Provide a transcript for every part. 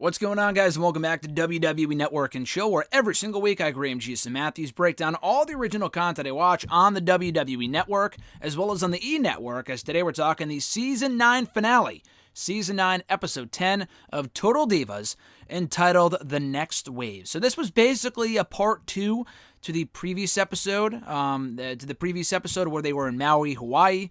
What's going on, guys, and welcome back to WWE Network and Show, where every single week I, Graham Jason Matthews, break down all the original content I watch on the WWE Network, as well as on the E! Network, as today we're talking the Season 9 finale, Season 9, Episode 10 of Total Divas, entitled The Next Wave. So this was basically a part 2 to the previous episode, where they were in Maui, Hawaii,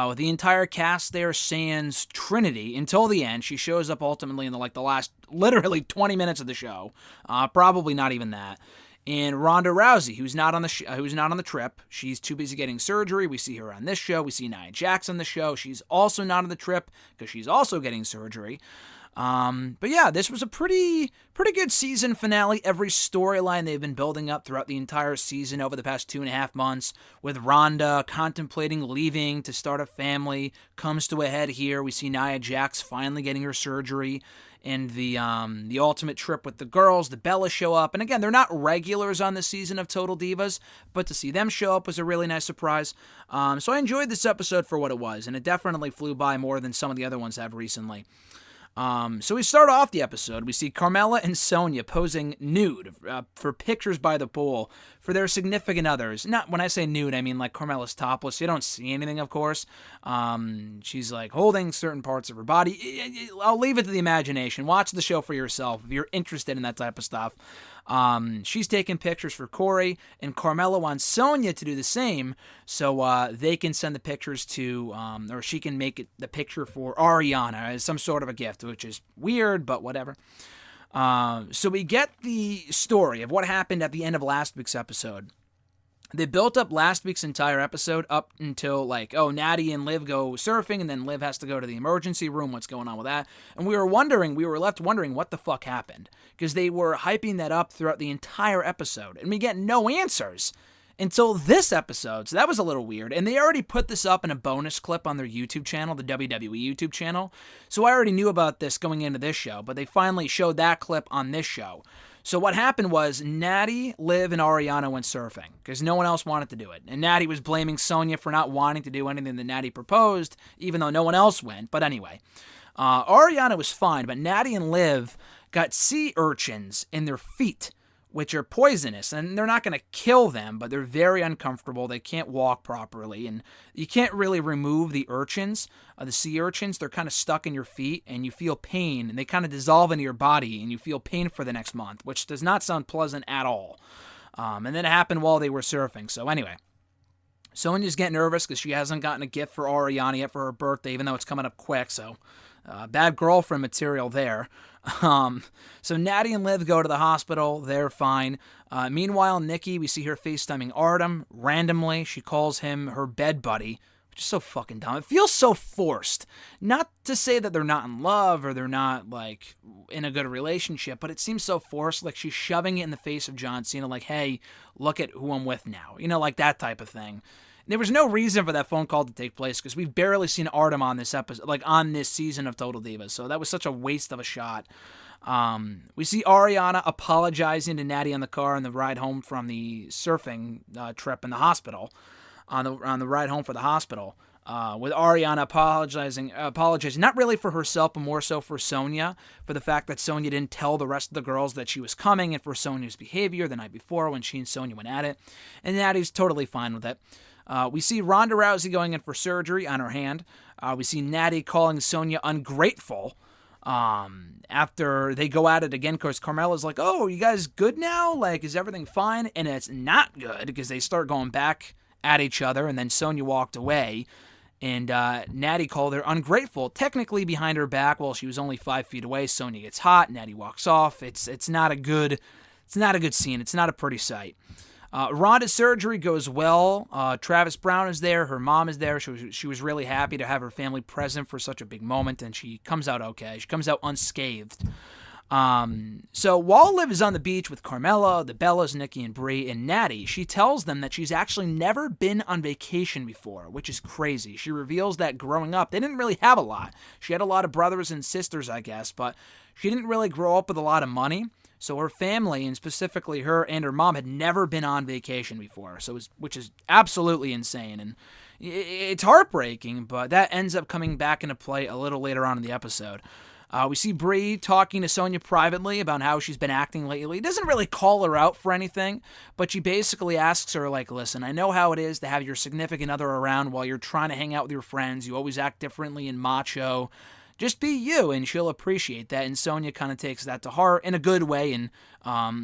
with the entire cast there sans Trinity until the end. She shows up ultimately in the last literally 20 minutes of the show, probably not even that. And Ronda Rousey, who's not on the trip, she's too busy getting surgery. We see her on this show. We see Nia Jax on the show. She's also not on the trip because she's also getting surgery. But yeah, this was a pretty good season finale. Every storyline they've been building up throughout the entire season over the past 2.5 months, with Ronda contemplating leaving to start a family, comes to a head here. We see Nia Jax finally getting her surgery, and the ultimate trip with the girls. The Bellas show up, and again, they're not regulars on the season of Total Divas, but to see them show up was a really nice surprise. So I enjoyed this episode for what it was, and it definitely flew by more than some of the other ones have recently. So we start off the episode. We see Carmella and Sonya posing nude for pictures by the pool for their significant others. Not when I say nude, I mean like Carmella's topless. You don't see anything, of course. She's like holding certain parts of her body. I'll leave it to the imagination. Watch the show for yourself if you're interested in that type of stuff. She's taking pictures for Corey, and Carmella wants Sonya to do the same, so they can send the pictures to, or she can make the picture for Ariana as some sort of a gift, which is weird, but whatever. So we get the story of what happened at the end of last week's episode. They built up last week's entire episode up until Natty and Liv go surfing, and then Liv has to go to the emergency room. What's going on with that? And we were left wondering what the fuck happened, because they were hyping that up throughout the entire episode, and we get no answers until this episode. So that was a little weird. And they already put this up in a bonus clip on their YouTube channel, the WWE YouTube channel. So I already knew about this going into this show, but they finally showed that clip on this show. So what happened was Natty, Liv, and Ariana went surfing because no one else wanted to do it. And Natty was blaming Sonya for not wanting to do anything that Natty proposed, even though no one else went. But anyway, Ariana was fine, but Natty and Liv got sea urchins in their feet, which are poisonous, and they're not going to kill them, but they're very uncomfortable. They can't walk properly, and you can't really remove the urchins, the sea urchins. They're kind of stuck in your feet, and you feel pain, and they kind of dissolve into your body, and you feel pain for the next month, which does not sound pleasant at all. And then it happened while they were surfing. So anyway, Sonya's getting nervous because she hasn't gotten a gift for Ariana yet for her birthday, even though it's coming up quick, so bad girlfriend material there. So Natty and Liv go to the hospital. They're fine. Meanwhile, Nikki, we see her FaceTiming Artem randomly. She calls him her bed buddy, which is so fucking dumb. It feels so forced. Not to say that they're not in love or they're not, in a good relationship, but it seems so forced. Like she's shoving it in the face of John Cena, like, hey, look at who I'm with now. Like that type of thing. There was no reason for that phone call to take place because we've barely seen Artem on this episode, on this season of Total Divas. So that was such a waste of a shot. We see Ariana apologizing to Natty on the car on the ride home from the surfing trip in the hospital, on the ride home for the hospital. With Ariana apologizing not really for herself, but more so for Sonya, for the fact that Sonya didn't tell the rest of the girls that she was coming, and for Sonya's behavior the night before when she and Sonya went at it. And Natty's totally fine with it. We see Ronda Rousey going in for surgery on her hand. We see Natty calling Sonya ungrateful after they go at it again, because Carmella's like, oh, you guys good now? Is everything fine? And it's not good because they start going back at each other, and then Sonya walked away, and Natty called her ungrateful, technically behind her back while she was only 5 feet away. Sonya gets hot. Natty walks off. It's not a good scene. It's not a pretty sight. Ronda's surgery goes well. Travis Brown is there. Her mom is there. She was really happy to have her family present for such a big moment, and she comes out okay. She comes out unscathed. So while Liv is on the beach with Carmella, the Bellas, Nikki, and Brie, and Natty, she tells them that she's actually never been on vacation before, which is crazy. She reveals that growing up, they didn't really have a lot. She had a lot of brothers and sisters, I guess, but she didn't really grow up with a lot of money. So her family, and specifically her and her mom, had never been on vacation before, which is absolutely insane. And it's heartbreaking, but that ends up coming back into play a little later on in the episode. We see Brie talking to Sonya privately about how she's been acting lately. Doesn't really call her out for anything, but she basically asks her, like, listen, I know how it is to have your significant other around while you're trying to hang out with your friends. You always act differently and macho. Just be you, and she'll appreciate that. And Sonya kind of takes that to heart in a good way and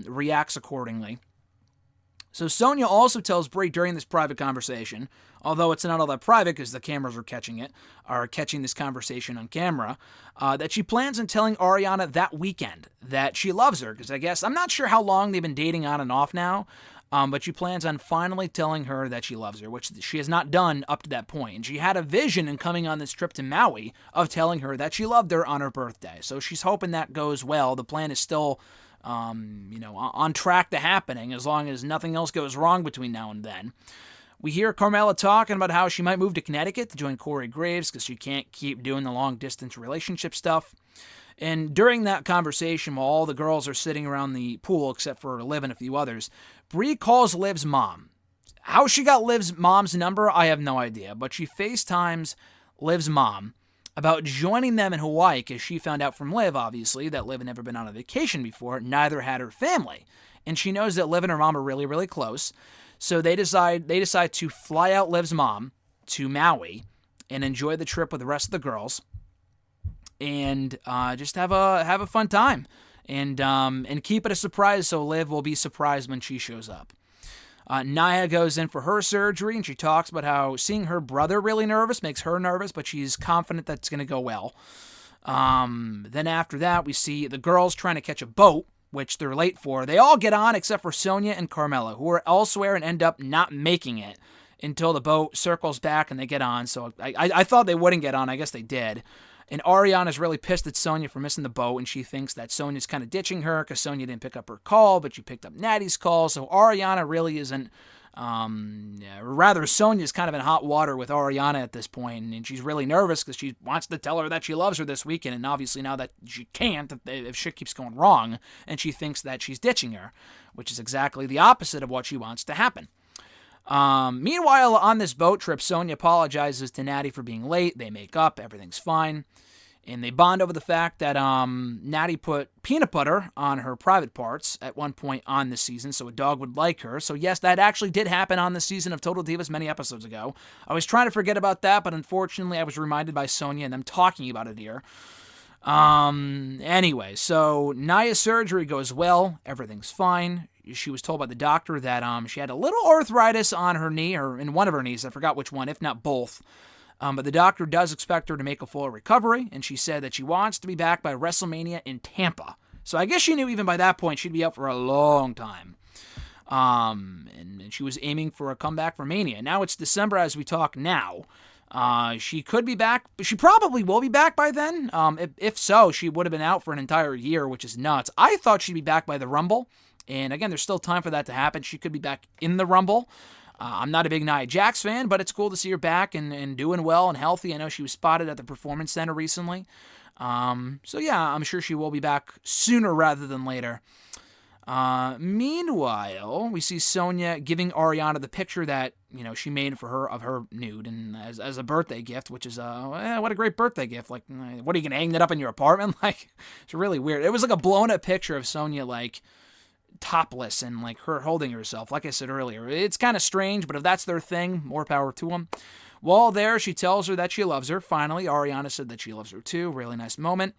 reacts accordingly. So Sonya also tells Brie during this private conversation, although it's not all that private because the cameras are catching this conversation on camera, that she plans on telling Ariana that weekend that she loves her. Because I guess, I'm not sure how long they've been dating on and off now, but she plans on finally telling her that she loves her, which she has not done up to that point. And she had a vision in coming on this trip to Maui of telling her that she loved her on her birthday. So she's hoping that goes well. The plan is still on track to happening as long as nothing else goes wrong between now and then. We hear Carmella talking about how she might move to Connecticut to join Corey Graves because she can't keep doing the long-distance relationship stuff. And during that conversation, while all the girls are sitting around the pool, except for Liv and a few others, Brie calls Liv's mom. How she got Liv's mom's number, I have no idea, but she FaceTimes Liv's mom about joining them in Hawaii because she found out from Liv, obviously, that Liv had never been on a vacation before, neither had her family. And she knows that Liv and her mom are really, really close. So they decide to fly out Liv's mom to Maui and enjoy the trip with the rest of the girls and just have a fun time and keep it a surprise so Liv will be surprised when she shows up. Nia goes in for her surgery, and she talks about how seeing her brother really nervous makes her nervous, but she's confident that's going to go well. Then after that, we see the girls trying to catch a boat, which they're late for. They all get on except for Sonya and Carmella, who are elsewhere and end up not making it until the boat circles back and they get on. So I thought they wouldn't get on. I guess they did. And Ariana's really pissed at Sonya for missing the boat, and she thinks that Sonya's kind of ditching her because Sonya didn't pick up her call, but she picked up Natty's call. So Ariana really isn't, rather Sonya's kind of in hot water with Ariana at this point, and she's really nervous because she wants to tell her that she loves her this weekend, and obviously now that she can't if shit keeps going wrong, and she thinks that she's ditching her, which is exactly the opposite of what she wants to happen. Meanwhile, on this boat trip, Sonya apologizes to Natty for being late. They make up. Everything's fine. And they bond over the fact that Natty put peanut butter on her private parts at one point on this season so a dog would like her. So yes, that actually did happen on the season of Total Divas many episodes ago. I was trying to forget about that, but unfortunately I was reminded by Sonya and them talking about it here. Anyway, so Nia's surgery goes well. Everything's fine. She was told by the doctor that she had a little arthritis on her knee, or in one of her knees. I forgot which one, if not both. But the doctor does expect her to make a full recovery, and she said that she wants to be back by WrestleMania in Tampa. So I guess she knew even by that point she'd be out for a long time. And she was aiming for a comeback for Mania. Now it's December as we talk now. She could be back. She probably will be back by then. If so, she would have been out for an entire year, which is nuts. I thought she'd be back by the Rumble. And again, there's still time for that to happen. She could be back in the Rumble. I'm not a big Nia Jax fan, but it's cool to see her back and doing well and healthy. I know she was spotted at the Performance Center recently. So yeah, I'm sure she will be back sooner rather than later. Meanwhile, we see Sonya giving Ariana the picture that, she made for her of her nude and as a birthday gift, which is, what a great birthday gift. Like, what are you going to hang that up in your apartment? Like, it's really weird. It was like a blown up picture of Sonya, like, topless and like her holding herself. Like I said earlier, it's kind of strange, but if that's their thing, more power to them. While there, she tells her that she loves her. Finally, Ariana said that she loves her too. Really nice moment.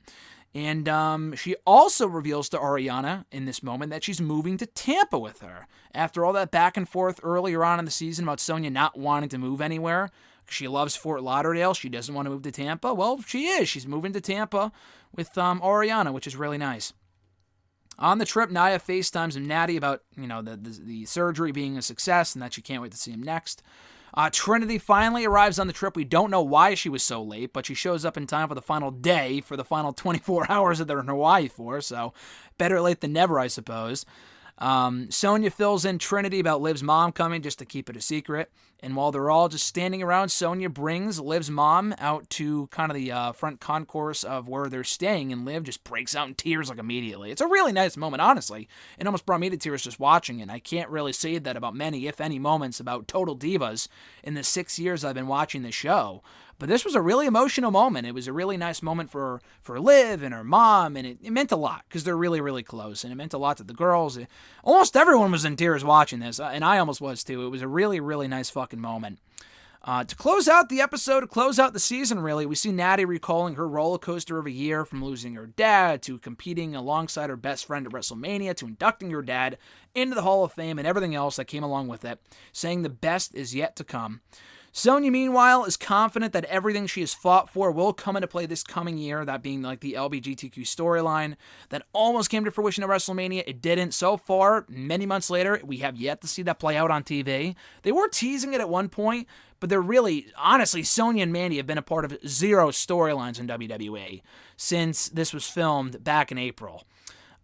And she also reveals to Ariana in this moment that she's moving to Tampa with her. After all that back and forth earlier on in the season about Sonya not wanting to move anywhere, she loves Fort Lauderdale, she doesn't want to move to Tampa. Well, she is. She's moving to Tampa with Ariana, which is really nice. On the trip, Nia FaceTimes Natty about, the surgery being a success and that she can't wait to see him next. Trinity finally arrives on the trip. We don't know why she was so late, but she shows up in time for the final day, for the final 24 hours that they're in Hawaii for, so better late than never, I suppose. Sonya fills in Trinity about Liv's mom coming just to keep it a secret, And while they're all just standing around, Sonya brings Liv's mom out to kind of the front concourse of where they're staying, and Liv just breaks out in tears like immediately. It's a really nice moment, honestly. It almost brought me to tears just watching it. I can't really say that about many, if any, moments about Total Divas in the 6 years I've been watching the show. But this was a really emotional moment. It was a really nice moment for Liv and her mom, and it meant a lot because they're really, really close, and it meant a lot to the girls. Almost everyone was in tears watching this, and I almost was too. It was a really, really nice fucking moment. To close out the episode, to close out the season, really, we see Natty recalling her roller coaster of a year, from losing her dad to competing alongside her best friend at WrestleMania to inducting her dad into the Hall of Fame and everything else that came along with it, saying the best is yet to come. Sonya, meanwhile, is confident that everything she has fought for will come into play this coming year, that being like the LGBTQ storyline that almost came to fruition at WrestleMania. It didn't. So far, many months later, we have yet to see that play out on TV. They were teasing it at one point, but they're really, honestly, Sonya and Mandy have been a part of 0 storylines in WWE since this was filmed back in April.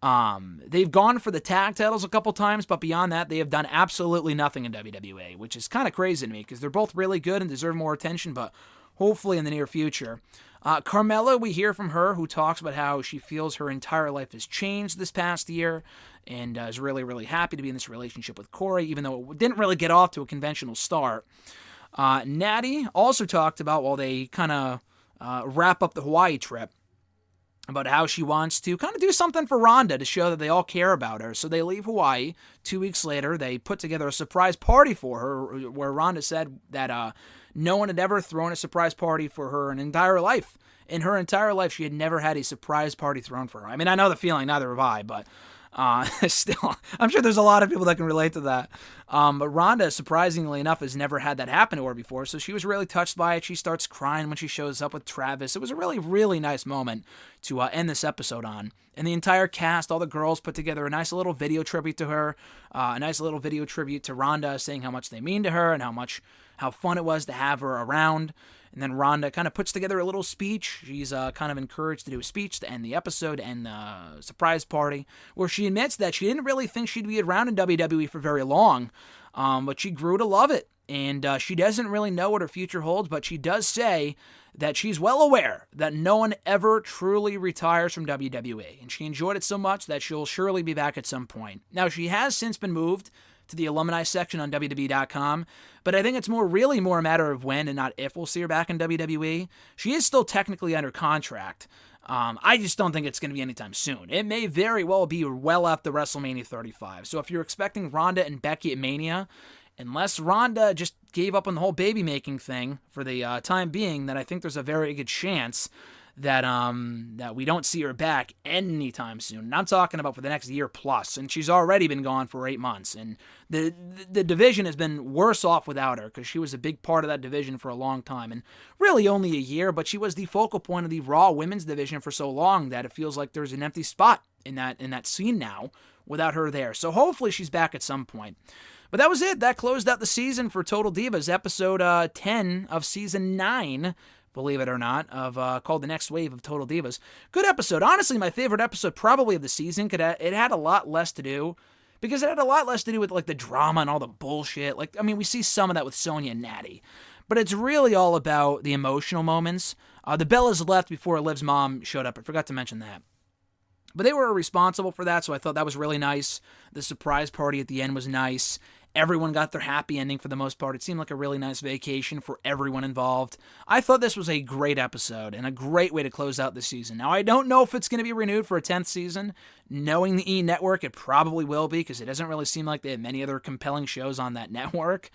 They've gone for the tag titles a couple times, but beyond that, they have done absolutely nothing in WWE, which is kind of crazy to me because they're both really good and deserve more attention, but hopefully in the near future. Carmella, we hear from her, who talks about how she feels her entire life has changed this past year and is really, really happy to be in this relationship with Corey, even though it didn't really get off to a conventional start. Natty also talked about, while they kind of wrap up the Hawaii trip, about how she wants to kind of do something for Rhonda to show that they all care about her. So they leave Hawaii. 2 weeks later, they put together a surprise party for her, where Rhonda said that no one had ever thrown a surprise party for her in entire life. In her entire life, she had never had a surprise party thrown for her. I mean, I know the feeling, neither have I, but still, I'm sure there's a lot of people that can relate to that. But Rhonda, surprisingly enough, has never had that happen to her before, so she was really touched by it. She starts crying when she shows up with Travis. It was a really, really nice moment to end this episode on. And the entire cast, all the girls, put together a nice little video tribute to her, a nice little video tribute to Rhonda, saying how much they mean to her and how fun it was to have her around. And then Rhonda kind of puts together a little speech. She's kind of encouraged to do a speech to end the episode and the surprise party, where she admits that she didn't really think she'd be around in WWE for very long, but she grew to love it. And she doesn't really know what her future holds, but she does say that she's well aware that no one ever truly retires from WWE. And she enjoyed it so much that she'll surely be back at some point. Now, she has since been moved to the alumni section on WWE.com, but I think it's really more a matter of when and not if we'll see her back in WWE. She is still technically under contract. I just don't think it's going to be anytime soon. It may very well be well after WrestleMania 35. So if you're expecting Ronda and Becky at Mania, unless Ronda just gave up on the whole baby-making thing for the time being, then I think there's a very good chance that we don't see her back anytime soon. And I'm talking about for the next year plus, and she's already been gone for 8 months. And the division has been worse off without her, because she was a big part of that division for a long time, and really only a year, but she was the focal point of the Raw women's division for so long that it feels like there's an empty spot in that scene now without her there. So hopefully she's back at some point. But that was it. That closed out the season for Total Divas, episode 10 of season 9. Believe it or not, of called The Next Wave of Total Divas. Good episode. Honestly, my favorite episode probably of the season. It had a lot less to do, because it had a lot less to do with like the drama and all the bullshit. We see some of that with Sonya and Natty, but it's really all about the emotional moments. The Bellas left before Liv's mom showed up. I forgot to mention that. But they were responsible for that, so I thought that was really nice. The surprise party at the end was nice. Everyone got their happy ending for the most part. It seemed like a really nice vacation for everyone involved. I thought this was a great episode and a great way to close out the season. Now, I don't know if it's going to be renewed for a 10th season. Knowing the E! Network, it probably will be, because it doesn't really seem like they have many other compelling shows on that network.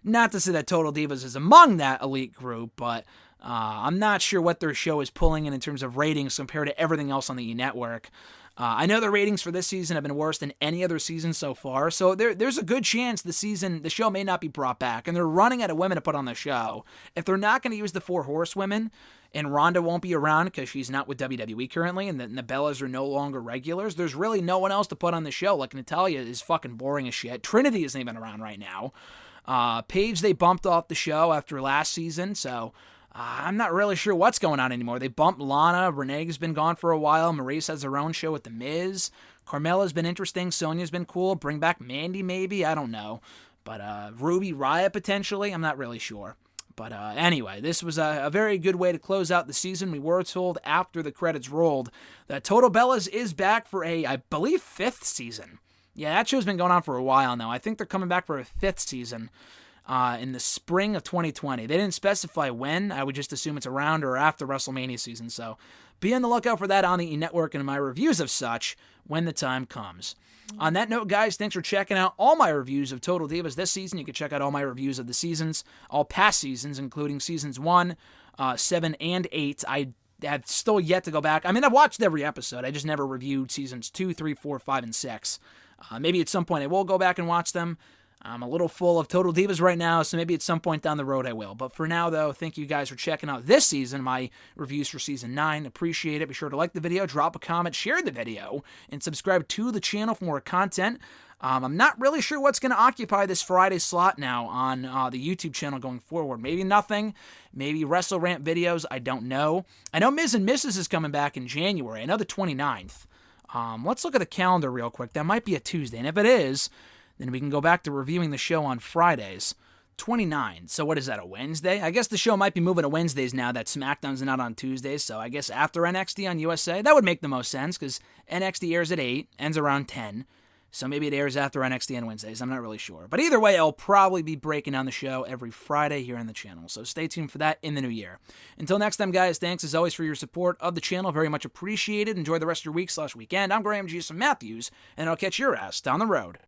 Not to say that Total Divas is among that elite group, but I'm not sure what their show is pulling in terms of ratings compared to everything else on the E! Network. I know the ratings for this season have been worse than any other season so far, so there's a good chance the show may not be brought back, and they're running out of women to put on the show. If they're not going to use the 4 horsewomen, and Ronda won't be around because she's not with WWE currently, and the Bellas are no longer regulars, there's really no one else to put on the show. Like, Natalya is fucking boring as shit. Trinity isn't even around right now. Paige, they bumped off the show after last season, so I'm not really sure what's going on anymore. They bumped Lana. Renee's been gone for a while. Maurice has her own show with The Miz. Carmella's been interesting. Sonya's been cool. Bring back Mandy, maybe. I don't know. But Ruby Riott potentially, I'm not really sure. But anyway, this was a very good way to close out the season. We were told after the credits rolled that Total Bellas is back for I believe, 5th season. Yeah, that show's been going on for a while now. I think they're coming back for a 5th season in the spring of 2020. They didn't specify when. I would just assume it's around or after WrestleMania season. So be on the lookout for that on the network and my reviews of such when the time comes. On that note, guys, thanks for checking out all my reviews of Total Divas this season. You can check out all my reviews of the seasons, all past seasons, including seasons 1, 7, and 8. I have still yet to go back. I mean, I've watched every episode. I just never reviewed seasons 2, 3, 4, 5, and 6. Maybe at some point I will go back and watch them. I'm a little full of Total Divas right now, so maybe at some point down the road I will. But for now, though, thank you guys for checking out this season, my reviews for Season 9. Appreciate it. Be sure to like the video, drop a comment, share the video, and subscribe to the channel for more content. I'm not really sure what's going to occupy this Friday slot now on the YouTube channel going forward. Maybe nothing. Maybe Wrestle Rant videos. I don't know. I know Ms. and Mrs. is coming back in January. I know the 29th. Let's look at the calendar real quick. That might be a Tuesday. And if it is, then we can go back to reviewing the show on Fridays. 29. So what is that, a Wednesday? I guess the show might be moving to Wednesdays now that SmackDown's not on Tuesdays. So I guess after NXT on USA, that would make the most sense because NXT airs at 8, ends around 10. So maybe it airs after NXT on Wednesdays. I'm not really sure. But either way, I'll probably be breaking down the show every Friday here on the channel. So stay tuned for that in the new year. Until next time, guys, thanks as always for your support of the channel. Very much appreciated. Enjoy the rest of your week/weekend. I'm Graham G. Matthews, and I'll catch your ass down the road.